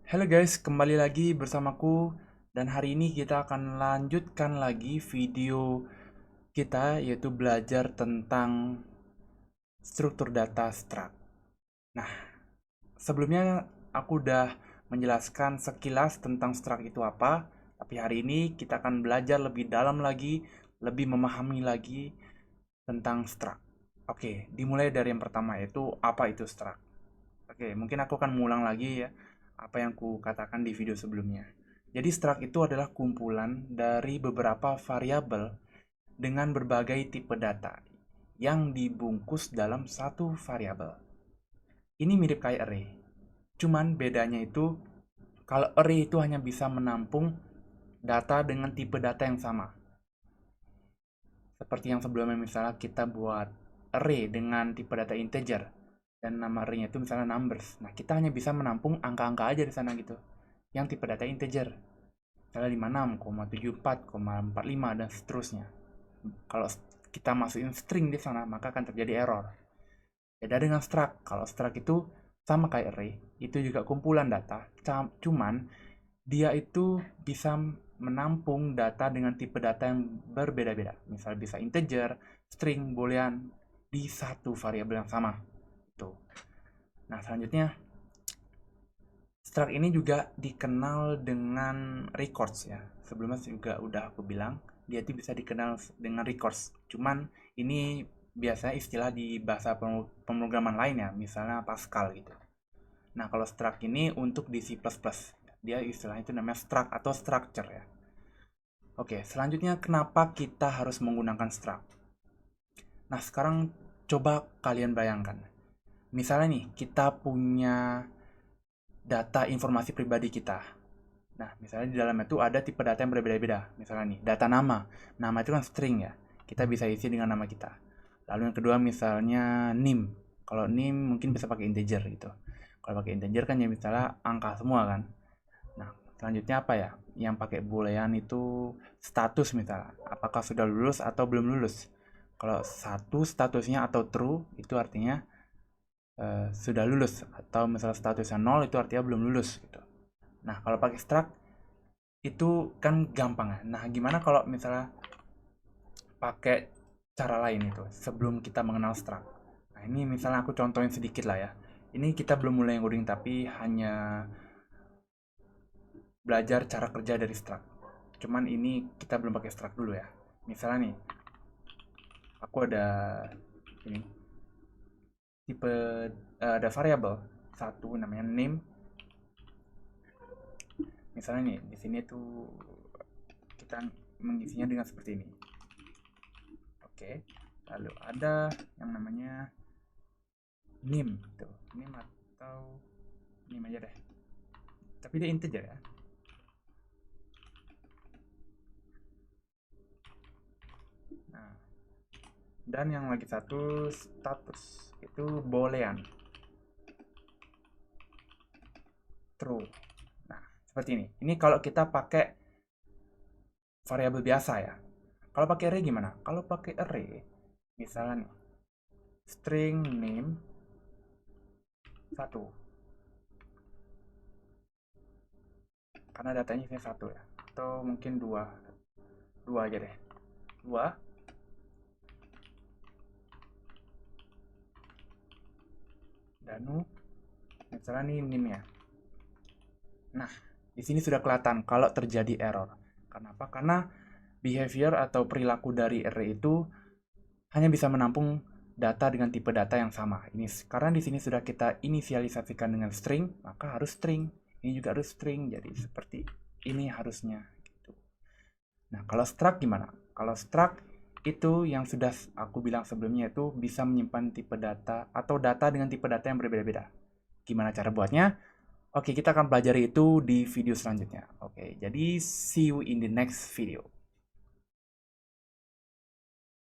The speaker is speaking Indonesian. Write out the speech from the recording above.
Halo guys, kembali lagi bersamaku dan hari ini kita akan lanjutkan lagi video kita yaitu belajar tentang struktur data struct. Nah, sebelumnya aku udah menjelaskan sekilas tentang struct itu apa, tapi hari ini kita akan belajar lebih dalam lagi, lebih memahami lagi tentang struct. Oke, dimulai dari yang pertama yaitu apa itu struct. Oke, mungkin aku akan mengulang lagi ya apa yang ku katakan di video sebelumnya. Jadi struct itu adalah kumpulan dari beberapa variabel dengan berbagai tipe data yang dibungkus dalam satu variabel. Ini mirip kayak array. Cuman bedanya itu kalau array itu hanya bisa menampung data dengan tipe data yang sama. Seperti yang sebelumnya misalnya kita buat array dengan tipe data integer dan nama array-nya itu misalnya numbers. Nah, kita hanya bisa menampung angka-angka aja di sana gitu. Yang tipe data integer. Misalnya 56, 74, 45 dan seterusnya. Kalau kita masukin string di sana, maka akan terjadi error. Beda dengan struct. Kalau struct itu sama kayak array, itu juga kumpulan data. Cuman dia itu bisa menampung data dengan tipe data yang berbeda-beda. Misal bisa integer, string, boolean di satu variabel yang sama. Tuh. Nah, selanjutnya struct ini juga dikenal dengan records ya. Sebelumnya juga udah aku bilang, dia itu bisa dikenal dengan records. Cuman ini biasanya istilah di bahasa pemrograman lain ya, misalnya Pascal gitu. Nah, kalau struct ini untuk di C++. Dia istilahnya itu namanya struct atau structure ya. Oke, selanjutnya kenapa kita harus menggunakan struct? Nah, sekarang coba kalian bayangkan. Misalnya nih, kita punya data informasi pribadi kita. Nah, misalnya di dalamnya itu ada tipe data yang berbeda-beda. Misalnya nih, data nama. Nama itu kan string ya. Kita bisa isi dengan nama kita. Lalu yang kedua misalnya NIM. Kalau NIM mungkin bisa pakai integer gitu. Kalau pakai integer kan ya misalnya angka semua kan. Nah, selanjutnya apa ya? Yang pakai boolean itu status misalnya. Apakah sudah lulus atau belum lulus? Kalau satu statusnya atau true, itu artinya sudah lulus. Atau misalnya statusnya nol, itu artinya belum lulus gitu. Nah, kalau pakai struct, itu kan gampang ya. Nah, gimana kalau misalnya pakai cara lain itu sebelum kita mengenal struct? Nah, ini misalnya aku contohin sedikit lah ya. Ini kita belum mulai ngoding tapi hanya belajar cara kerja dari struct. Cuman ini kita belum pakai struct dulu ya. Misalnya nih, aku ada ini tipe ada variabel satu namanya name. Misalnya nih, di sini tuh kita mengisinya dengan seperti ini. Oke. Lalu ada yang namanya nim tuh. Nim atau nim aja deh. Tapi dia integer ya. Nah, dan yang lagi satu status itu boolean true. Nah, seperti ini. Ini kalau kita pakai variabel biasa ya. Kalau pakai array gimana? Kalau pakai array, misalnya nih, string name satu, karena datanya ini satu ya, atau mungkin dua, dua aja deh, dua. Danu, misalnya nih name ya. Nah, di sini sudah kelihatan kalau terjadi error. Kenapa? Karena behavior atau perilaku dari array itu hanya bisa menampung data dengan tipe data yang sama. Ini karena di sini sudah kita inisialisasikan dengan string, maka harus string. Ini juga harus string. Jadi seperti ini harusnya gitu. Nah, kalau struct gimana? Kalau struct itu yang sudah aku bilang sebelumnya itu bisa menyimpan tipe data atau data dengan tipe data yang berbeda-beda. Gimana cara buatnya? Oke, kita akan pelajari itu di video selanjutnya. Oke, jadi see you in the next video.